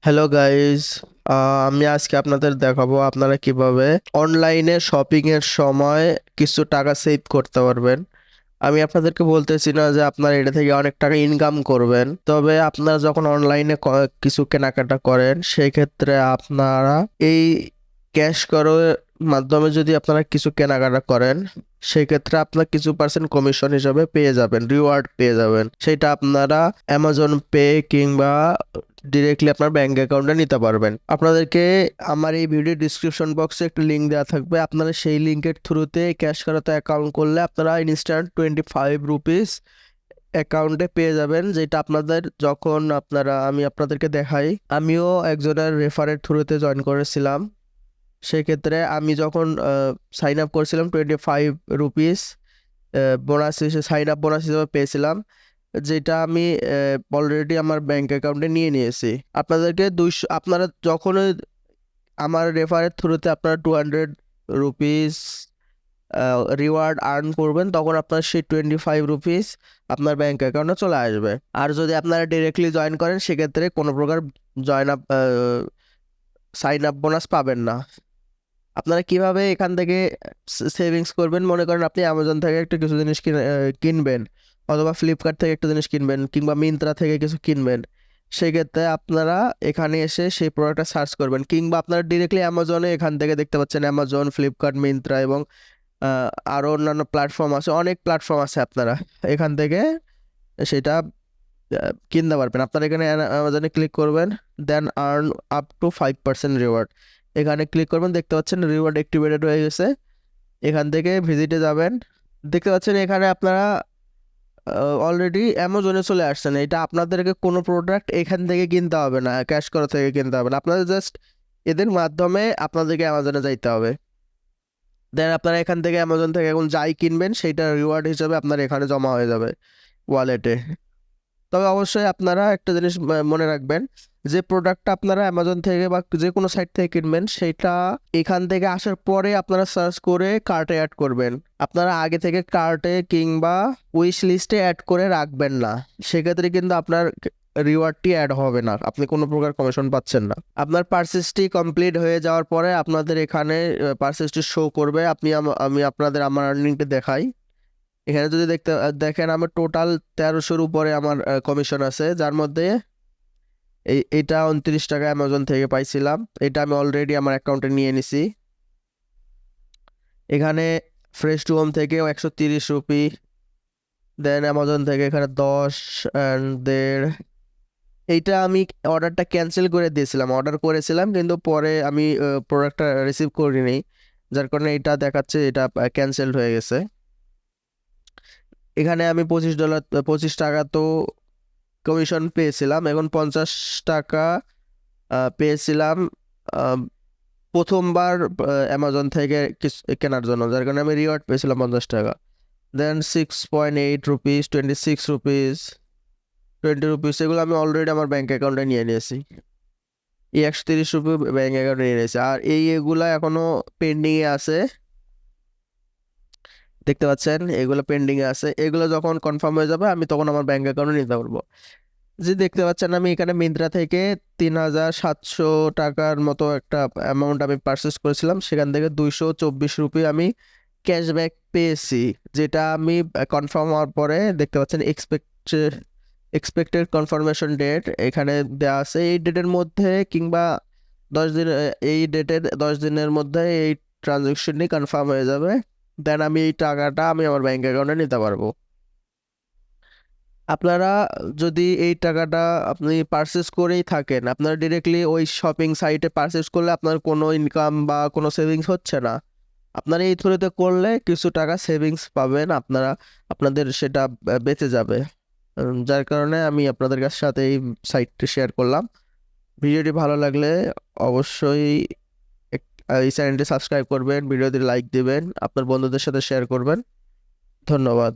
Hello guys, আমি আজকে আপনাদের দেখাবো আপনারা কিভাবে অনলাইনে শপিং এর সময় কিছু টাকা সেভ করতে পারবেন। আমি আপনাদেরকে বলতেছি না যে আপনারা এটা থেকে অনেক টাকা ইনকাম করবেন, তবে আপনারা যখন অনলাইনে কিছু কেনাকাটা করেন সেই ক্ষেত্রে আপনারা এই ক্যাশ করার মাধ্যমে যদি আপনারা কিছু কেনাকাটা করেন সেই ক্ষেত্রে আপনার কিছু পার্সেন্ট কমিশন হিসাবে পেয়ে যাবেন, রিওয়ার্ড পেয়ে যাবেন। সেটা আপনারা অ্যামাজন পে কিংবা ডিরেক্টলি আপনার ব্যাংক অ্যাকাউন্টে নিতে পারবেন। আপনাদেরকে আমার এই ভিডিও ডিসক্রিপশন বক্সে একটা লিঙ্ক দেওয়া থাকবে, আপনারা সেই লিঙ্কের থ্রুতে ক্যাশ করাতে অ্যাকাউন্ট করলে আপনারা ইনস্ট্যান্ট 25 রুপিস অ্যাকাউন্টে পেয়ে যাবেন, যেটা আপনাদের যখন আমি আপনাদেরকে দেখাই, আমিও একজনের রেফারের থ্রুতে জয়েন করেছিলাম। সেক্ষেত্রে আমি যখন সাইন আপ করেছিলাম 25 রুপিস বোনাস হিসেবে, সাইন আপ বোনাস হিসেবে পেয়েছিলাম, যেটা আমি অলরেডি আমার ব্যাংক অ্যাকাউন্টে নিয়ে নিয়েছি। আপনাদেরকে 200, আপনারা যখন আমার রেফারের থ্রুতে আপনারা 200 রুপিস রিওয়ার্ড আর্ন করবেন, তখন আপনার সেই 25 রুপিস আপনার ব্যাংক অ্যাকাউন্টে চলে আসবে। আর যদি আপনারা ডিরেক্টলি জয়েন করেন সেক্ষেত্রে কোনো প্রকার join up sign up bonus পাবেন না। আপনারা কিভাবে এখান থেকে সেভিংস করবেন? মনে করেন আপনি অ্যামাজন থেকে একটা কিছু জিনিস কিনবেন, অথবা ফ্লিপকার্ট থেকে একটা জিনিস কিনবেন, কিংবা মিন্ত্রা থেকে কিছু কিনবেন। সেক্ষেত্রে আপনারা এখানে এসে সেই প্রোডাক্টটা সার্চ করবেন, কিংবা আপনারা ডিরেক্টলি অ্যামাজনে এখান থেকে দেখতে পাচ্ছেন অ্যামাজন, ফ্লিপকার্ট, মিন্ত্রা এবং আরও অন্যান্য প্ল্যাটফর্ম আছে, অনেক প্ল্যাটফর্ম আছে। আপনারা এখান থেকে সেটা কিনতে পারবেন। আপনারা এখানে অ্যামাজনে ক্লিক করবেন, দেন আর্ন আপ টু 5% রিওয়ার্ড, এখানে ক্লিক করবেন। দেখতে পাচ্ছেন রিওয়ার্ড অ্যাক্টিভেটেড হয়ে গেছে। এখান থেকে ভিজিটে যাবেন, দেখতে পাচ্ছেন এখানে আপনারা অলরেডি অ্যামাজনে চলে আসছেন। এটা আপনাদেরকে কোনো প্রোডাক্ট এখান থেকে কিনতে হবে না, ক্যাশ করা থেকে কিনতে হবে না, আপনাদের জাস্ট এদের মাধ্যমে আপনাদেরকে অ্যামাজনে যাইতে হবে। দেন আপনারা এখান থেকে অ্যামাজন থেকে এখন যাই কিনবেন সেইটা রিওয়ার্ড হিসেবে আপনার এখানে জমা হয়ে যাবে ওয়ালেটে। তবে অবশ্যই আপনারা একটা জিনিস মনে রাখবেন, যে প্রোডাক্টটা আপনারা অ্যামাজন থেকে বা যে কোনো সাইট থেকে কিনবেন সেটা এখান থেকে আসার পরে আপনারা সার্চ করে কার্টে অ্যাড করবেন। আপনারা আগে থেকে কার্টে কিংবা উইশ লিস্টে অ্যাড করে রাখবেন না, সেক্ষেত্রে কিন্তু আপনার রিওয়ার্ডটি অ্যাড হবে না, আপনি কোনো প্রকার কমিশন পাচ্ছেন না। আপনার পারচেসটি কমপ্লিট হয়ে যাওয়ার পরে আপনাদের এখানে পারচেসটি শো করবে। আমি আপনাদের আমার আর্নিংটি দেখাই। এখানে যদি দেখেন আমার টোটাল 1300-র উপরে আমার কমিশন আছে, যার মধ্যে এইটা 29 টাকা অ্যামাজন থেকে পাইছিলাম। এটা আমি অলরেডি আমার অ্যাকাউন্টে নিয়ে নিছি। এখানে ফ্রেশ টু হোম থেকেও 130 রুপি, দেন অ্যামাজন থেকে এখানে 10 অ্যান্ড এইটা আমি অর্ডারটা ক্যান্সেল করে দিয়েছিলাম, অর্ডার করেছিলাম কিন্তু পরে আমি প্রোডাক্টটা রিসিভ করিনি, যার কারণে এটা দেখাচ্ছে এটা ক্যান্সেলড হয়ে গেছে। এখানে আমি $25, 25 টাকা তো কমিশন পেয়েছিলাম। এখন 50 টাকা পেয়েছিলাম আহ, প্রথমবার অ্যামাজন থেকে কেনার জন্য, যার কারণে আমি রিওয়ার্ড পেয়েছিলাম 50 টাকা। দেন 6.8 রুপিস, 26 রুপিস, 20 রুপিস, এগুলো আমি অলরেডি আমার ব্যাংক অ্যাকাউন্টে নিয়ে নিয়েছি। এই 130 রুপি ব্যাংক অ্যাকাউন্টে নিয়ে নিয়েছি, আর এগুলা এখনো পেন্ডিংয়ে আছে। দেখতে পাচ্ছেন এগুলো পেন্ডিংয়ে আছে, এগুলো যখন কনফার্ম হয়ে যাবে আমি তখন আমার ব্যাংক অ্যাকাউন্টে নিতে পারবো। যে দেখতে পাচ্ছেন আমি এখানে মিন্ত্রা থেকে 3700 টাকার মতো একটা অ্যামাউন্ট আমি পারচেস করেছিলাম, সেখান থেকে 224 রুপি আমি ক্যাশব্যাক পেয়েছি, যেটা আমি কনফার্ম হওয়ার পরে দেখতে পাচ্ছেন এক্সপেক্টেড কনফার্মেশন ডেট এখানে দেওয়া আছে। এই ডেটের মধ্যে কিংবা 10 দিন, এই ডেটের 10 দিনের মধ্যে এই ট্রানজ্যাকশনটি কনফার্ম হয়ে যাবে। দেন আমি এই টাকাটা আমি আমার ব্যাংক অ্যাকাউন্টে নিতে পারবো। আপনারা যদি এই টাকাটা আপনি পারচেস করেই থাকেন, আপনারা ডিরেক্টলি ওই শপিং সাইটে পারচেস করলে আপনার কোনো ইনকাম বা কোনো সেভিংস হচ্ছে না। আপনারা এই থ্রুতে করলে কিছু টাকা সেভিংস পাবেন, আপনাদের সেটা বেঁচে যাবে। যার কারণে আমি আপনাদের সাথে এই সাইটটি শেয়ার করলাম। ভিডিওটি ভালো লাগলে অবশ্যই এই চ্যানেলটি সাবস্ক্রাইব করবেন, ভিডিওটি লাইক দিবেন, আপনার বন্ধুদের সাথে শেয়ার করবেন। ধন্যবাদ।